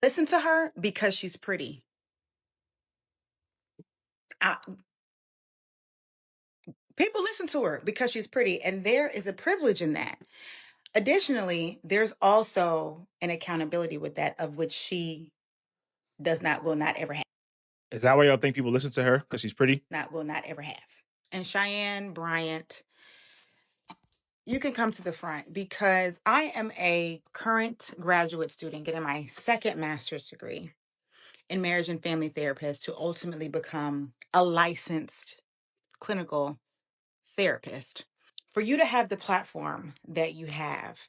listen to her because she's pretty. People listen to her because she's pretty, and there is a privilege in that. Additionally, there's also an accountability with that, of which she will not ever have. Is that why y'all think people listen to her? Because she's pretty? Will not ever have. And Cheyenne, Bryant, you can come to the front, because I am a current graduate student getting my second master's degree in marriage and family therapist to ultimately become a licensed clinical therapist. For you to have the platform that you have,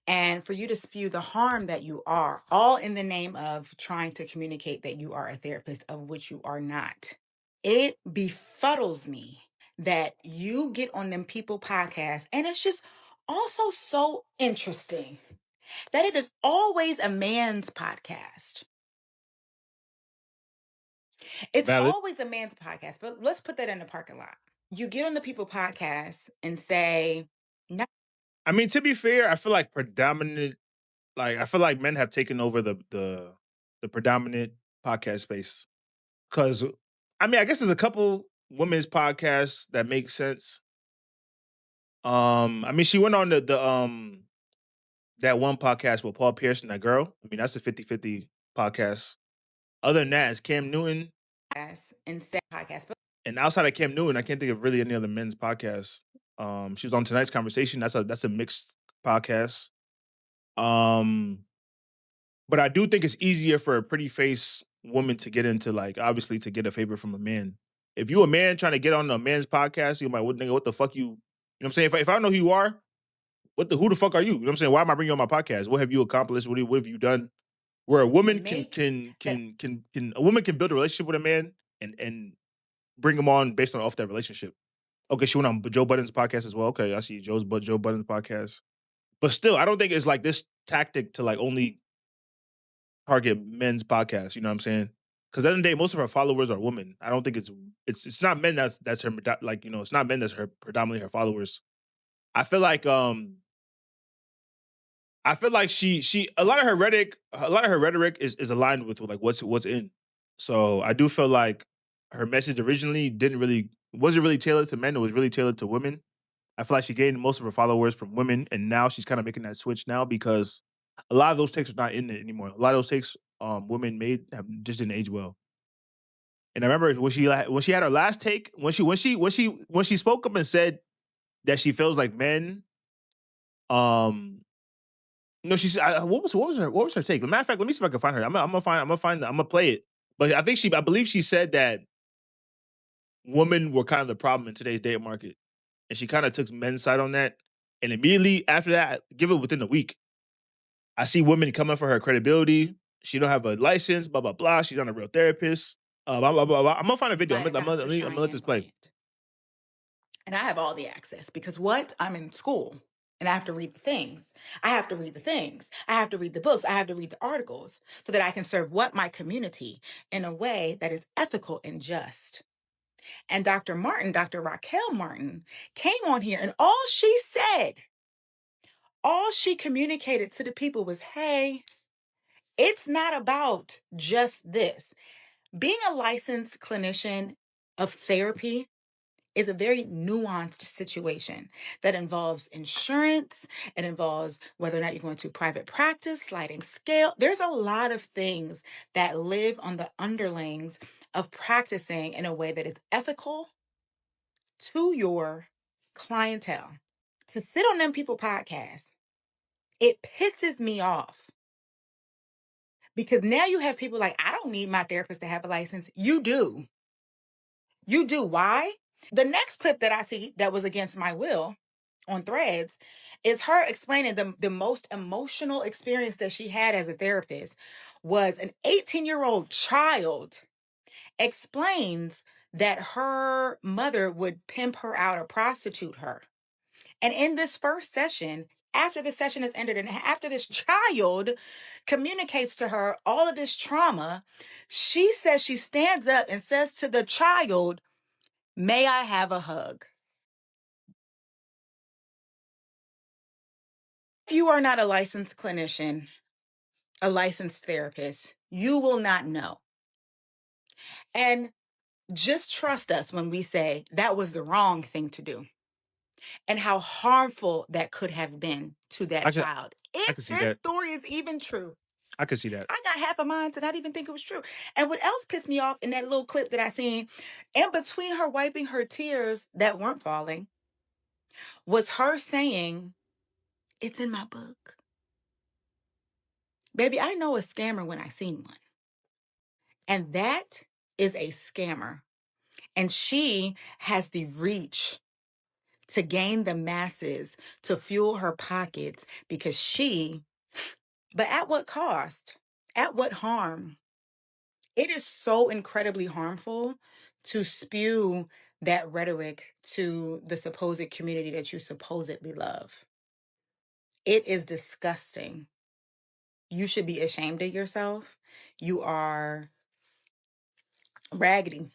and for you to spew the harm that you are, all in the name of trying to communicate that you are a therapist, of which you are not, it befuddles me that you get on them people podcasts, and it's just also so interesting that it is always a man's podcast. It's Valid. always a man's podcast, but let's put that in the parking lot. You get on the people podcast and say, no. I mean, to be fair, I feel like I feel like men have taken over the predominant podcast space. Because, I mean, I guess there's a couple women's podcasts that make sense. I mean, she went on the that one podcast with Paul Pierce and that girl. I mean, that's a 50-50 podcast. Other than that, it's Cam Newton. And say podcast, but And outside of Cam Newton, I can't think of really any other men's podcasts. She was on Tonight's Conversation. That's a mixed podcast. Um, but I do think it's easier for a pretty face woman to get into, like, obviously to get a favor from a man. If you a man trying to get on a man's podcast, you're like, what nigga, what the fuck you know what I'm saying? If I don't know who you are, who the fuck are you? You know what I'm saying? Why am I bringing you on my podcast? What have you accomplished? What have you done? Where a woman a woman can build a relationship with a man and bring him on based on off that relationship. Okay, she went on Joe Budden's podcast as well. Okay, I see Joe Budden's podcast. But still, I don't think it's like this tactic to like only target men's podcasts. You know what I'm saying? Because at the end of the day, most of her followers are women. I don't think it's not men that's her, like, you know, it's not men that's her predominantly her followers. I feel like she a lot of her rhetoric is aligned with like what's in. So I do feel like her message originally wasn't really tailored to men. It was really tailored to women. I feel like she gained most of her followers from women, and now she's kind of making that switch now because a lot of those takes are not in it anymore. A lot of those takes women made just didn't age well. And I remember when she had her last take, when she spoke up and said that she feels like men, no, she said, what was her take? Matter of fact, let me see if I can find her. I'm gonna play it. But I believe she said that women were kind of the problem in today's dating market, and she kind of took men's side on that. And immediately after that, give it within a week, I see women coming for her credibility. She don't have a license, blah blah blah. She's not a real therapist. Blah, blah, blah, blah. I'm gonna find a video. I'm gonna let this play. And I have all the access because what? I'm in school and I have to read the things. I have to read the things. I have to read the books. I have to read the articles so that I can serve my community in a way that is ethical and just. And Dr. Raquel Martin, came on here, and all she communicated to the people was, hey, it's not about just this. Being a licensed clinician of therapy is a very nuanced situation that involves insurance. It involves whether or not you're going to private practice, sliding scale. There's a lot of things that live on the underlings of practicing in a way that is ethical to your clientele. To sit on them people podcasts, it pisses me off because now you have people like, I don't need my therapist to have a license. You do. You do. Why? The next clip that I see that was against my will on Threads is her explaining the most emotional experience that she had as a therapist was an 18-year-old child explains that her mother would pimp her out or prostitute her. And in this first session, after the session is ended and after this child communicates to her all of this trauma, she says she stands up and says to the child, may I have a hug? If you are not a licensed clinician, a licensed therapist, you will not know. And just trust us when we say that was the wrong thing to do and how harmful that could have been to that I could child. I If could see this that. story is even true. I could see that. I got half a mind to not even think it was true. And what else pissed me off in that little clip that I seen, in between her wiping her tears that weren't falling, was her saying, "It's in my book." Baby, I know a scammer when I seen one. And that is a scammer. And she has the reach to gain the masses, to fuel her pockets, because but at what cost? At what harm? It is so incredibly harmful to spew that rhetoric to the supposed community that you supposedly love. It is disgusting. You should be ashamed of yourself. You are raggedy,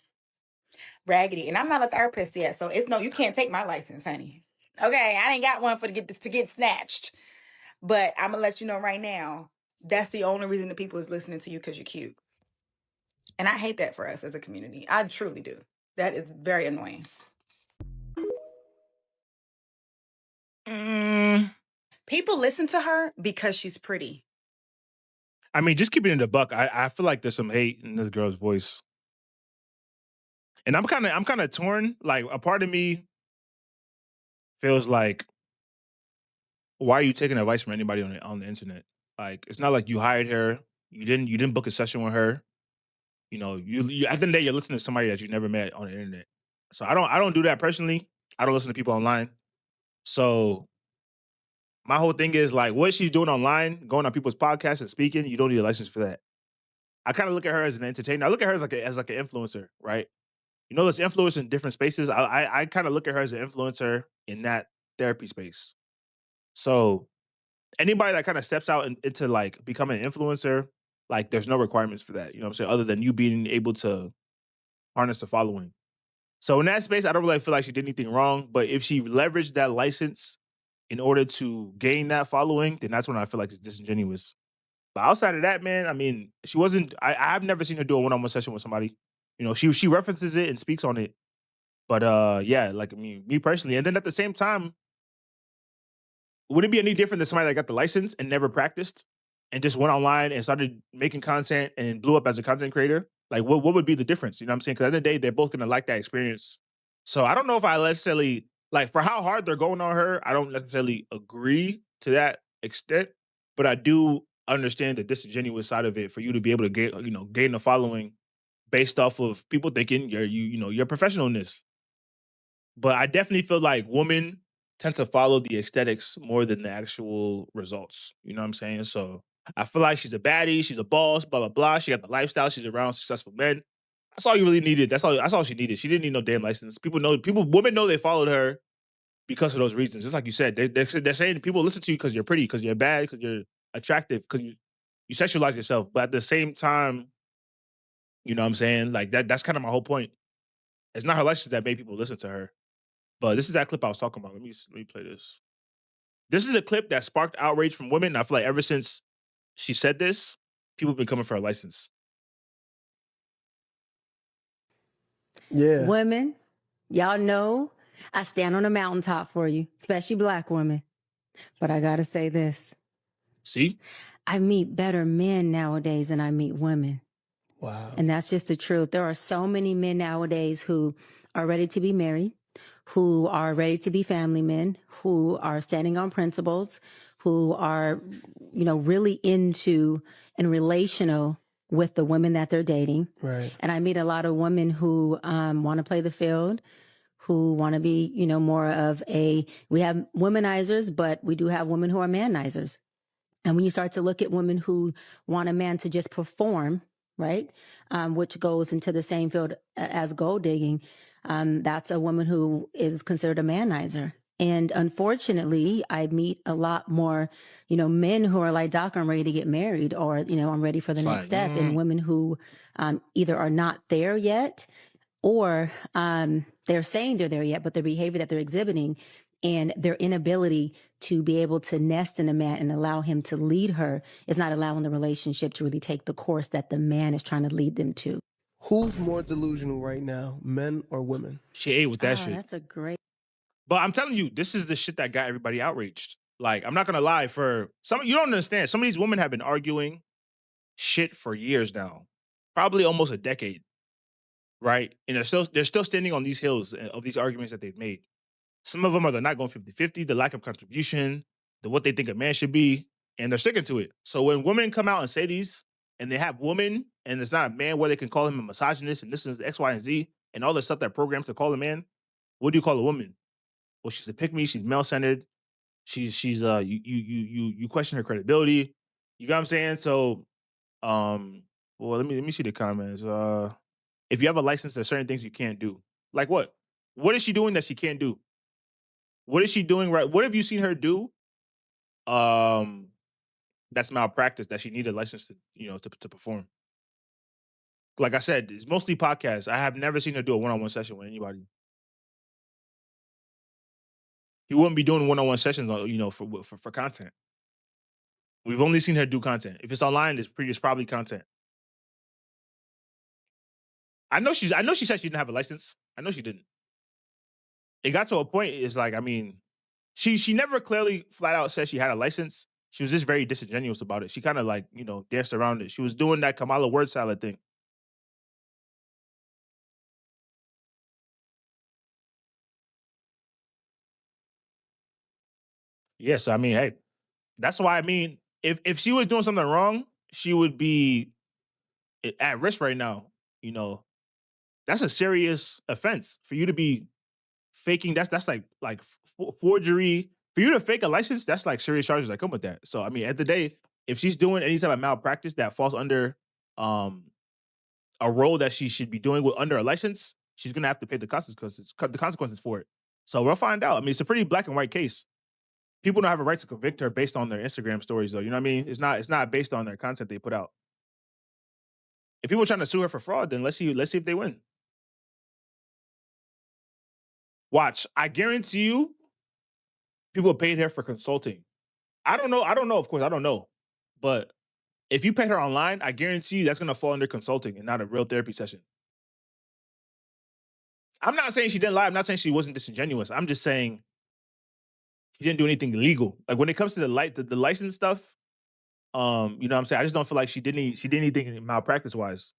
raggedy. And I'm not a therapist yet, so it's no, you can't take my license, honey. Okay, I ain't got one for to get snatched. But I'm gonna let you know right now, that's the only reason the people is listening to you, because you're cute. And I hate that for us as a community. I truly do. That is very annoying. Mm, People listen to her because she's pretty. I mean, just keeping it in the buck, I feel like there's some hate in this girl's voice. And I'm kind of torn. Like a part of me feels like, why are you taking advice from anybody on the internet? Like it's not like you hired her. You didn't book a session with her. You at the end of the day, you're listening to somebody that you never met on the internet. So I don't do that personally. I don't listen to people online. So my whole thing is like what she's doing online, going on people's podcasts and speaking. You don't need a license for that. I kind of look at her as an entertainer. I look at her as like an influencer, right? You know, there's influence in different spaces. I kind of look at her as an influencer in that therapy space. So anybody that kind of steps out into like becoming an influencer, like there's no requirements for that. You know what I'm saying? Other than you being able to harness the following. So in that space, I don't really feel like she did anything wrong. But if she leveraged that license in order to gain that following, then that's when I feel like it's disingenuous. But outside of that, man, I mean, she wasn't. I've never seen her do a one-on-one session with somebody. You know, she references it and speaks on it. But yeah, like I mean, me personally, and then at the same time, would it be any different than somebody that got the license and never practiced and just went online and started making content and blew up as a content creator? Like, what would be the difference? You know what I'm saying? Because at the end of the day, they're both gonna like that experience. So I don't know if I necessarily like for how hard they're going on her. I don't necessarily agree to that extent, but I do understand the disingenuous side of it for you to be able to gain a following based off of people thinking your professionalness. But I definitely feel like women tend to follow the aesthetics more than the actual results. You know what I'm saying? So I feel like she's a baddie, she's a boss, blah blah blah. She got the lifestyle, she's around successful men. That's all you really needed. That's all she needed. She didn't need no damn license. Women know they followed her because of those reasons. Just like you said, they're saying people listen to you because you're pretty, because you're bad, because you're attractive, because you sexualize yourself. But at the same time, you know what I'm saying? Like that's kind of my whole point. It's not her license that made people listen to her. But this is that clip I was talking about. Let me play this. This is a clip that sparked outrage from women. And I feel like ever since she said this, people have been coming for her license. Yeah. Women, y'all know I stand on a mountaintop for you, especially black women. But I gotta say this. See? I meet better men nowadays than I meet women. Wow. And that's just the truth. There are so many men nowadays who are ready to be married, who are ready to be family men, who are standing on principles, who are, really into and relational with the women that they're dating. Right. And I meet a lot of women who want to play the field, who want to be, more of we have womanizers, but we do have women who are manizers. And when you start to look at women who want a man to just perform, right, which goes into the same field as gold digging, that's a woman who is considered a manizer. And unfortunately, I meet a lot more, men who are like, Doc, I'm ready to get married, or, I'm ready for the next step. And women who either are not there yet, or they're saying they're there yet, but their behavior that they're exhibiting and their inability to be able to nest in a man and allow him to lead her is not allowing the relationship to really take the course that the man is trying to lead them to. Who's more delusional right now, men or women? She ate with that Oh, shit. that's a great. But I'm telling you, this is the shit that got everybody outraged. Like, I'm not gonna lie, for some, you don't understand. Some of these women have been arguing shit for years now, probably almost a decade, right? And they're still standing on these hills of these arguments that they've made. Some of them are they're not going 50-50, the lack of contribution, the what they think a man should be, and they're sticking to it. So when women come out and say these, and they have women, and it's not a man where they can call him a misogynist, and this is X, Y, and Z, and all the stuff that programs to call a man, what do you call a woman? Well, she's a pick me, she's male centered, she's you question her credibility. You got what I'm saying? So well, let me see the comments. If you have a license, there's certain things you can't do. Like what? What is she doing that she can't do? What is she doing right? What have you seen her do? That's malpractice that she needed a license to, to perform. Like I said, it's mostly podcasts. I have never seen her do a one-on-one session with anybody. You wouldn't be doing one-on-one sessions, for content. We've only seen her do content. If it's online, it's probably content. I know she said she didn't have a license. I know she didn't. It got to a point, it's like, I mean, she never clearly flat out said she had a license. She was just very disingenuous about it. She kind of like, danced around it. She was doing that Kamala word salad thing. Yeah, so I mean, hey, that's why I mean, if she was doing something wrong, she would be at risk right now. You know, that's a serious offense for you to be faking. That's like forgery. For you to fake a license, that's like serious charges that come with that. So I mean, at the day, if she's doing any type of malpractice that falls under a role that she should be doing with under a license, she's gonna have to pay the consequences for it. So we'll find out. I mean, it's a pretty black and white case. People don't have a right to convict her based on their Instagram stories, though. You know what I mean? It's not based on their content they put out. If people are trying to sue her for fraud, then let's see if they win. Watch, I guarantee you, people paid her for consulting. I don't know. Of course, I don't know. But if you pay her online, I guarantee you that's gonna fall under consulting and not a real therapy session. I'm not saying she didn't lie. I'm not saying she wasn't disingenuous. I'm just saying she didn't do anything illegal. Like when it comes to the license stuff, you know what I'm saying? I just don't feel like she did anything malpractice wise.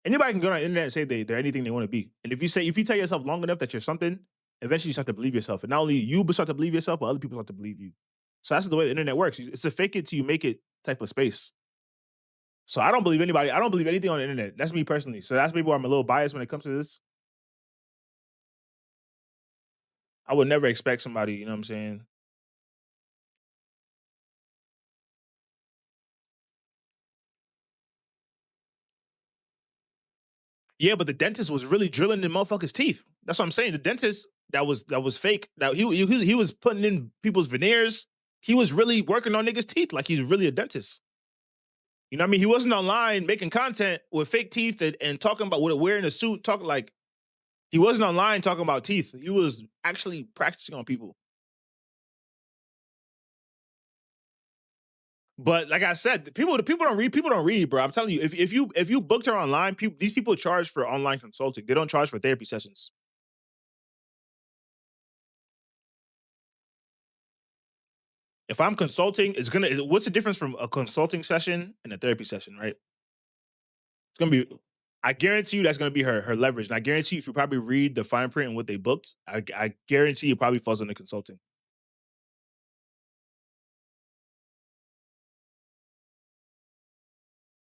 Anybody can go on the internet and say they're anything they want to be. And if you tell yourself long enough that you're something, eventually you start to believe yourself. And not only you start to believe yourself, but other people start to believe you. So that's the way the internet works. It's a fake it till you make it type of space. So I don't believe anybody. I don't believe anything on the internet. That's me personally. So that's maybe why I'm a little biased when it comes to this. I would never expect somebody, you know what I'm saying? Yeah, but the dentist was really drilling in motherfuckers' teeth. That's what I'm saying. The dentist that was fake. That he was putting in people's veneers. He was really working on niggas' teeth like he's really a dentist. You know what I mean? He wasn't online making content with fake teeth and talking about wearing a suit, talking like he wasn't online talking about teeth. He was actually practicing on people. But like I said, people don't read. People don't read, bro. I'm telling you, if you booked her online, these people charge for online consulting. They don't charge for therapy sessions. If I'm consulting, what's the difference from a consulting session and a therapy session, right? It's gonna be, I guarantee you that's gonna be her leverage. And I guarantee you if you probably read the fine print and what they booked, I guarantee it probably falls under consulting.